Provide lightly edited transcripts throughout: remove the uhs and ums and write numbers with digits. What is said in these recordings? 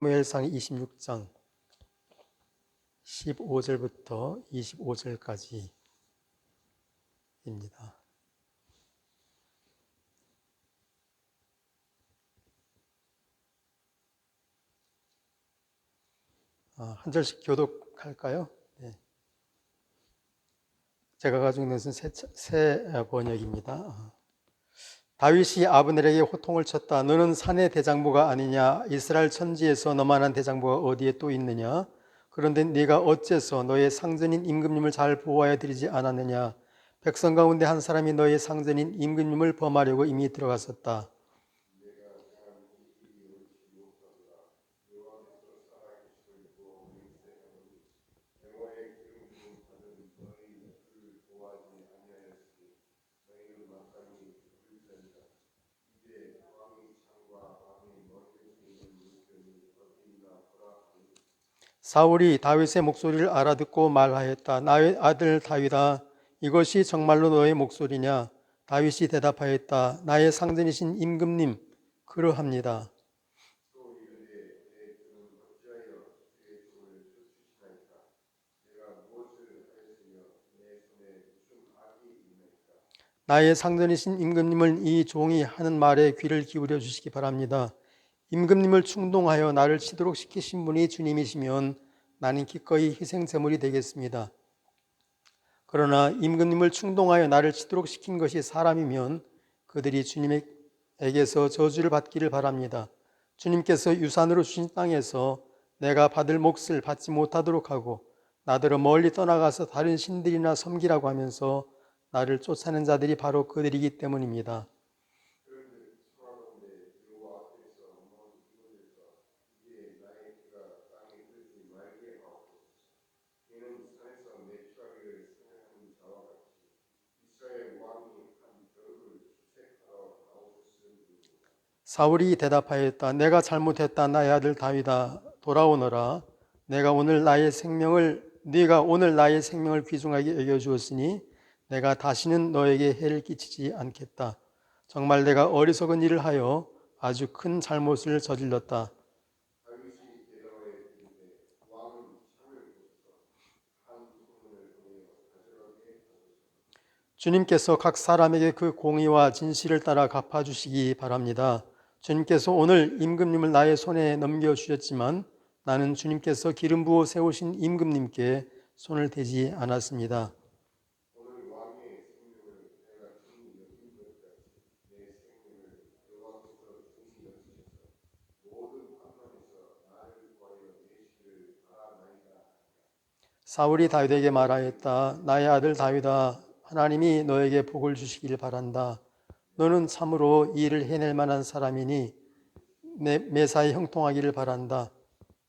사무엘상 26장 15절부터 25절까지입니다. 한 절씩 교독할까요? 네. 제가 가지고 있는 것은 새 번역입니다. 다윗이 아브넬에게 호통을 쳤다. 너는 산의 대장부가 아니냐? 이스라엘 천지에서 너만한 대장부가 어디에 또 있느냐? 그런데 네가 어째서 너의 상전인 임금님을 잘 보호하여 드리지 않았느냐? 백성 가운데 한 사람이 너의 상전인 임금님을 범하려고 이미 들어갔었다. 사울이 다윗의 목소리를 알아듣고 말하였다. 나의 아들 다윗아, 이것이 정말로 너의 목소리냐? 다윗이 대답하였다. 나의 상전이신 임금님, 그러합니다. 나의 상전이신 임금님을 이 종이 하는 말에 귀를 기울여 주시기 바랍니다. 임금님을 충동하여 나를 치도록 시키신 분이 주님이시면 나는 기꺼이 희생제물이 되겠습니다. 그러나 임금님을 충동하여 나를 치도록 시킨 것이 사람이면 그들이 주님에게서 저주를 받기를 바랍니다. 주님께서 유산으로 주신 땅에서 내가 받을 몫을 받지 못하도록 하고 나더러 멀리 떠나가서 다른 신들이나 섬기라고 하면서 나를 쫓아낸 자들이 바로 그들이기 때문입니다. 사울이 대답하였다. 내가 잘못했다. 나의 아들 다윗아, 돌아오너라. 네가 오늘 나의 생명을 귀중하게 여겨주었으니 내가 다시는 너에게 해를 끼치지 않겠다. 정말 내가 어리석은 일을 하여 아주 큰 잘못을 저질렀다. 주님께서 각 사람에게 그 공의와 진실을 따라 갚아주시기 바랍니다. 주님께서 오늘 임금님을 나의 손에 넘겨주셨지만 나는 주님께서 기름 부어 세우신 임금님께 손을 대지 않았습니다. 사울이 다윗에게 말하였다. 나의 아들 다윗아, 하나님이 너에게 복을 주시길 바란다. 너는 참으로 이 일을 해낼 만한 사람이니 매사에 형통하기를 바란다.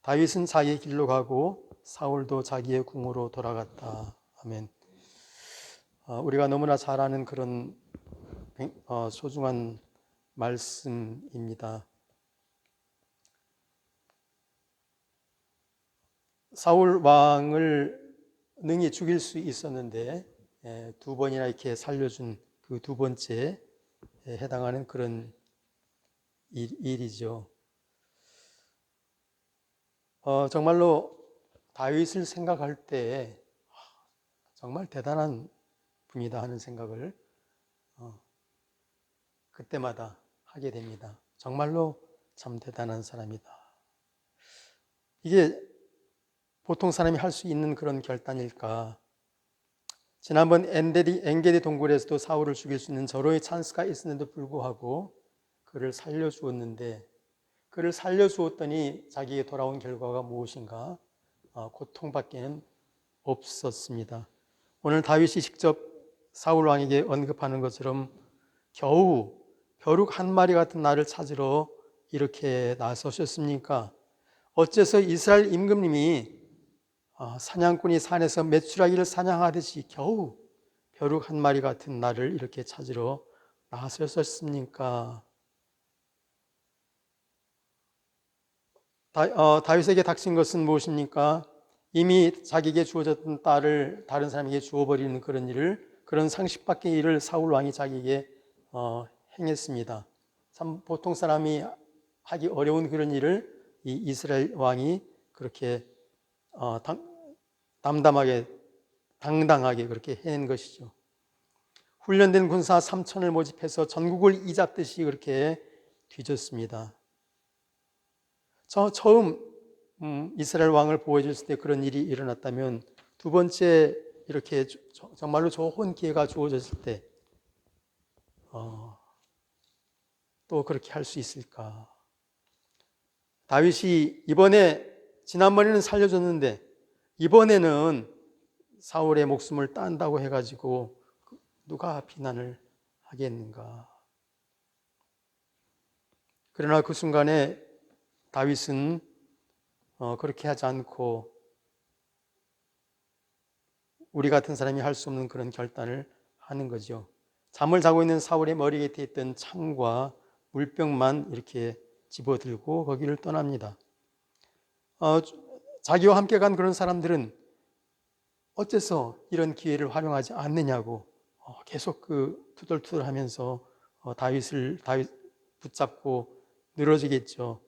다윗은 자기 길로 가고 사울도 자기의 궁으로 돌아갔다. 아멘. 우리가 너무나 잘 아는 그런 소중한 말씀입니다. 사울 왕을 능히 죽일 수 있었는데 두 번이나 이렇게 살려준 그 두 번째 해당하는 그런 일이죠. 정말로 다윗을 생각할 때 정말 대단한 분이다 하는 생각을 그때마다 하게 됩니다. 정말로 참 대단한 사람이다. 이게 보통 사람이 할 수 있는 그런 결단일까? 지난번 엔게디 동굴에서도 사울을 죽일 수 있는 절호의 찬스가 있었는데도 불구하고 그를 살려주었는데 그를 살려주었더니 자기에게 돌아온 결과가 무엇인가? 고통밖에는 없었습니다. 오늘 다윗이 직접 사울 왕에게 언급하는 것처럼 겨우 벼룩 한 마리 같은 나를 찾으러 이렇게 나서셨습니까? 어째서 이스라엘 임금님이 사냥꾼이 산에서 메추라기를 사냥하듯이 겨우 벼룩 한 마리 같은 나를 이렇게 찾으러 나섰었습니까? 다윗에게 닥친 것은 무엇입니까? 이미 자기에게 주어졌던 딸을 다른 사람에게 주어버리는 그런 상식밖의 일을 사울 왕이 자기에게 행했습니다. 참 보통 사람이 하기 어려운 그런 일을 이 이스라엘 왕이 그렇게 담담하게 당당하게 그렇게 해낸 것이죠. 훈련된 군사 3,000을 모집해서 전국을 이잡듯이 그렇게 뒤졌습니다. 처음 이스라엘 왕을 보호해줬을 때 그런 일이 일어났다면 두 번째 이렇게 정말로 좋은 기회가 주어졌을 때 또 그렇게 할 수 있을까? 다윗이 지난번에는 살려줬는데 이번에는 사울의 목숨을 딴다고 해가지고 누가 비난을 하겠는가? 그러나 그 순간에 다윗은 그렇게 하지 않고 우리 같은 사람이 할 수 없는 그런 결단을 하는 거죠. 잠을 자고 있는 사울의 머리 곁에 있던 창과 물병만 이렇게 집어들고 거기를 떠납니다. 자기와 함께 간 그런 사람들은 어째서 이런 기회를 활용하지 않느냐고 계속 투덜투덜하면서 다윗 붙잡고 늘어지겠죠.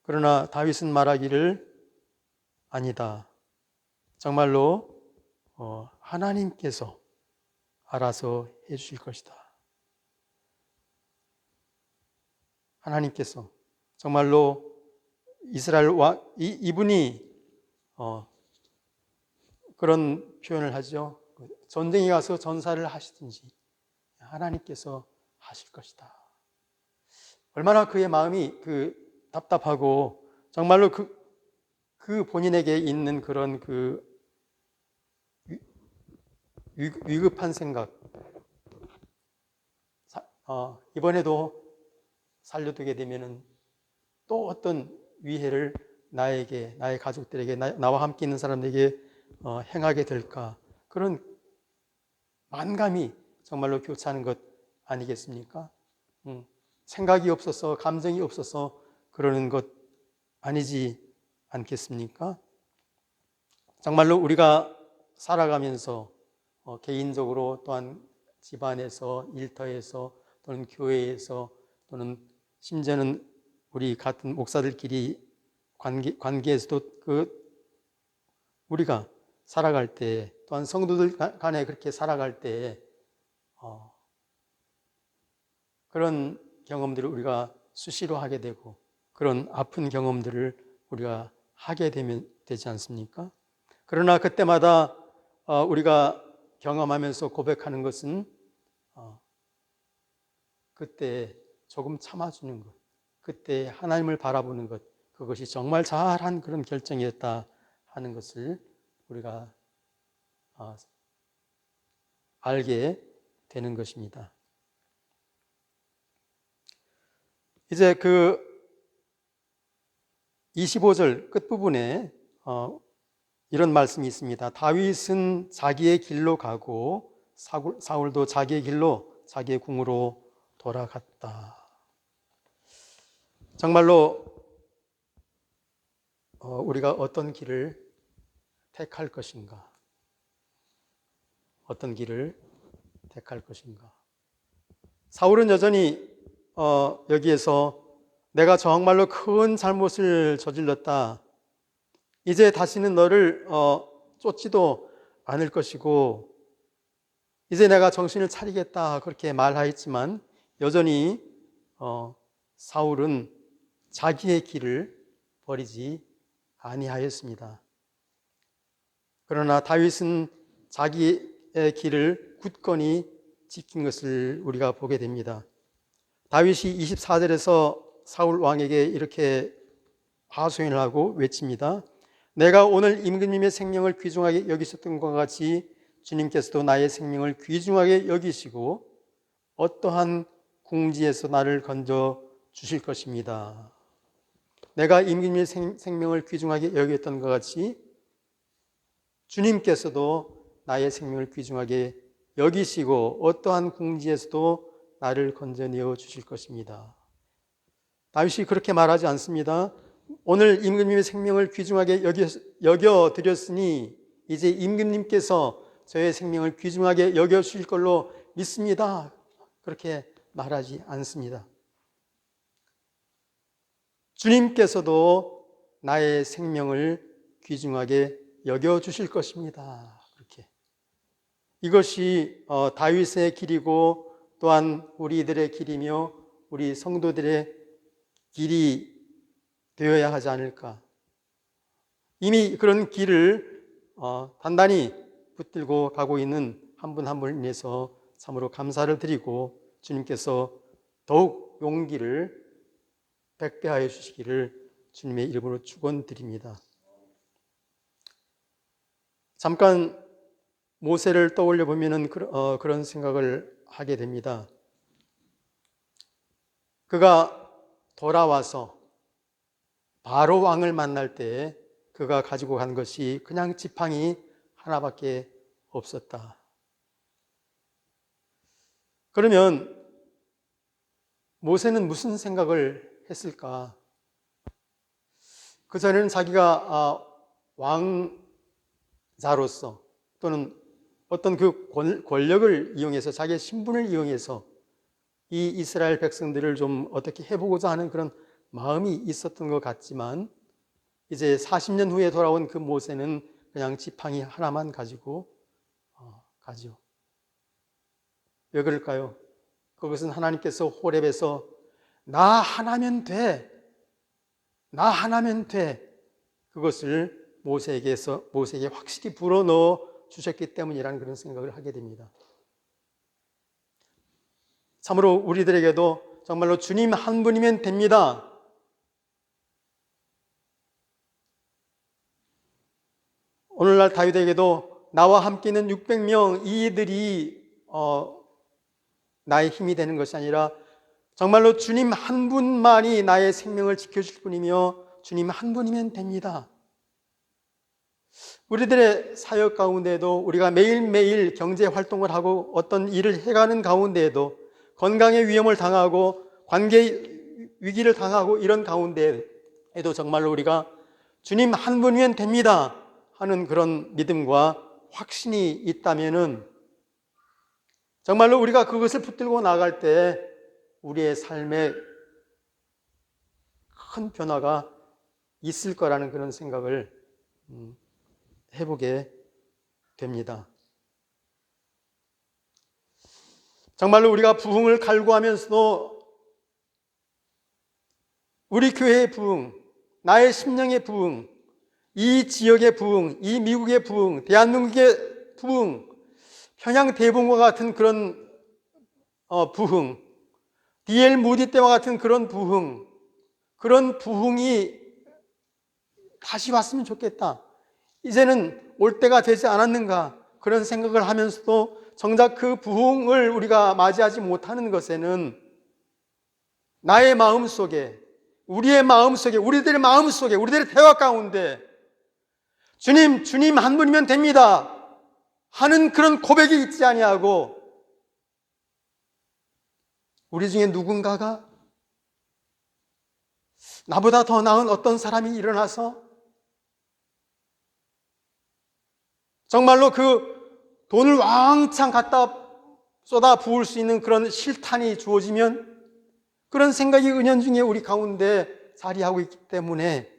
그러나 다윗은 말하기를 아니다. 정말로 하나님께서 알아서 해주실 것이다. 하나님께서 정말로 이스라엘 이분이 그런 표현을 하죠. 전쟁에 가서 전사를 하시든지 하나님께서 하실 것이다. 얼마나 그의 마음이 답답하고 정말로 그 본인에게 있는 그런 위급한 생각, 이번에도 살려두게 되면은 또 어떤 위해를 나에게, 나의 가족들에게, 나와 함께 있는 사람들에게 행하게 될까? 그런 만감이 정말로 교차하는 것 아니겠습니까? 생각이 없어서, 감정이 없어서 그러는 것 아니지 않겠습니까? 정말로 우리가 살아가면서 개인적으로 또한 집안에서, 일터에서, 또는 교회에서, 또는 심지어는 우리 같은 목사들끼리 관계에서도 우리가 살아갈 때, 또한 성도들 간에 그렇게 살아갈 때 그런 경험들을 우리가 수시로 하게 되고 그런 아픈 경험들을 우리가 하게 되지 않습니까? 그러나 그때마다 우리가 경험하면서 고백하는 것은 그때 조금 참아주는 것, 그때 하나님을 바라보는 것, 그것이 정말 잘한 그런 결정이었다 하는 것을 우리가 알게 되는 것입니다. 이제 25절 끝부분에 이런 말씀이 있습니다. 다윗은 자기의 길로 가고 사울도 자기의 길로, 자기의 궁으로 돌아갔다. 정말로 우리가 어떤 길을 택할 것인가? 어떤 길을 택할 것인가? 사울은 여전히 여기에서 내가 정말로 큰 잘못을 저질렀다. 이제 다시는 너를 쫓지도 않을 것이고 이제 내가 정신을 차리겠다 그렇게 말하였지만 여전히 사울은 자기의 길을 버리지 아니하였습니다. 그러나 다윗은 자기의 길을 굳건히 지킨 것을 우리가 보게 됩니다. 다윗이 24절에서 사울 왕에게 이렇게 하소연을 하고 외칩니다. 내가 오늘 임금님의 생명을 귀중하게 여기셨던 것과 같이 주님께서도 나의 생명을 귀중하게 여기시고 어떠한 궁지에서 나를 건져 주실 것입니다. 내가 임금님의 생명을 귀중하게 여겼던 것 같이 주님께서도 나의 생명을 귀중하게 여기시고 어떠한 궁지에서도 나를 건져내어 주실 것입니다. 다윗이 그렇게 말하지 않습니다. 오늘 임금님의 생명을 귀중하게 여겨드렸으니 이제 임금님께서 저의 생명을 귀중하게 여겨주실 걸로 믿습니다. 그렇게 말하지 않습니다. 주님께서도 나의 생명을 귀중하게 여겨주실 것입니다. 그렇게. 이것이 다윗의 길이고 또한 우리들의 길이며 우리 성도들의 길이 되어야 하지 않을까. 이미 그런 길을 단단히 붙들고 가고 있는 한 분 한 분을 인해서 참으로 감사를 드리고 주님께서 더욱 용기를 백배하여 주시기를 주님의 이름으로 축원드립니다. 잠깐 모세를 떠올려 보면은 그런 생각을 하게 됩니다. 그가 돌아와서 바로 왕을 만날 때 그가 가지고 간 것이 그냥 지팡이 하나밖에 없었다. 그러면 모세는 무슨 생각을 했을까? 그전에는 자기가 왕자로서 또는 어떤 그 권력을 이용해서 자기의 신분을 이용해서 이 이스라엘 백성들을 좀 어떻게 해보고자 하는 그런 마음이 있었던 것 같지만 이제 40년 후에 돌아온 그 모세는 그냥 지팡이 하나만 가지고 가죠. 왜 그럴까요? 그것은 하나님께서 호렙에서 나 하나면 돼. 나 하나면 돼. 그것을 모세에게 확실히 불어넣어 주셨기 때문이라는 그런 생각을 하게 됩니다. 참으로 우리들에게도 정말로 주님 한 분이면 됩니다. 오늘날 다윗에게도 나와 함께 있는 600명 이들이 나의 힘이 되는 것이 아니라 정말로 주님 한 분만이 나의 생명을 지켜줄 뿐이며 주님 한 분이면 됩니다. 우리들의 사역 가운데에도 우리가 매일매일 경제 활동을 하고 어떤 일을 해가는 가운데에도 건강의 위험을 당하고 관계 위기를 당하고 이런 가운데에도 정말로 우리가 주님 한 분이면 됩니다 하는 그런 믿음과 확신이 있다면은 정말로 우리가 그것을 붙들고 나갈 때 우리의 삶에 큰 변화가 있을 거라는 그런 생각을 해보게 됩니다. 정말로 우리가 부흥을 갈구하면서도 우리 교회의 부흥, 나의 심령의 부흥, 이 지역의 부흥, 이 미국의 부흥, 대한민국의 부흥, 평양 대봉과 같은 그런 부흥, D.L. 무디 때와 같은 그런 부흥이 다시 왔으면 좋겠다. 이제는 올 때가 되지 않았는가 그런 생각을 하면서도 정작 그 부흥을 우리가 맞이하지 못하는 것에는 나의 마음속에, 우리의 마음속에, 우리들의 마음속에, 우리들의 대화 가운데 주님 한 분이면 됩니다 하는 그런 고백이 있지 아니하고 우리 중에 누군가가 나보다 더 나은 어떤 사람이 일어나서 정말로 그 돈을 왕창 갖다 쏟아 부을 수 있는 그런 실탄이 주어지면 그런 생각이 은연중에 우리 가운데 자리하고 있기 때문에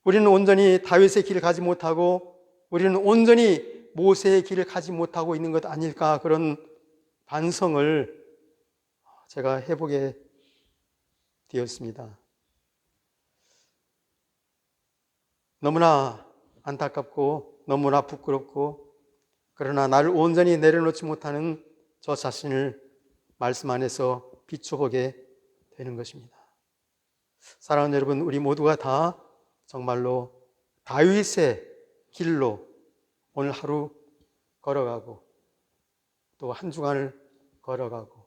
우리는 온전히 다윗의 길을 가지 못하고 우리는 온전히 모세의 길을 가지 못하고 있는 것 아닐까 그런 반성을 제가 해보게 되었습니다. 너무나 안타깝고 너무나 부끄럽고 그러나 나를 온전히 내려놓지 못하는 저 자신을 말씀 안에서 비추어보게 되는 것입니다. 사랑하는 여러분, 우리 모두가 다 정말로 다윗의 길로 오늘 하루 걸어가고 또 한 주간을 걸어가고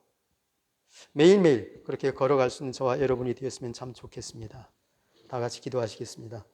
매일매일 그렇게 걸어갈 수 있는 저와 여러분이 되었으면 참 좋겠습니다. 다 같이 기도하시겠습니다.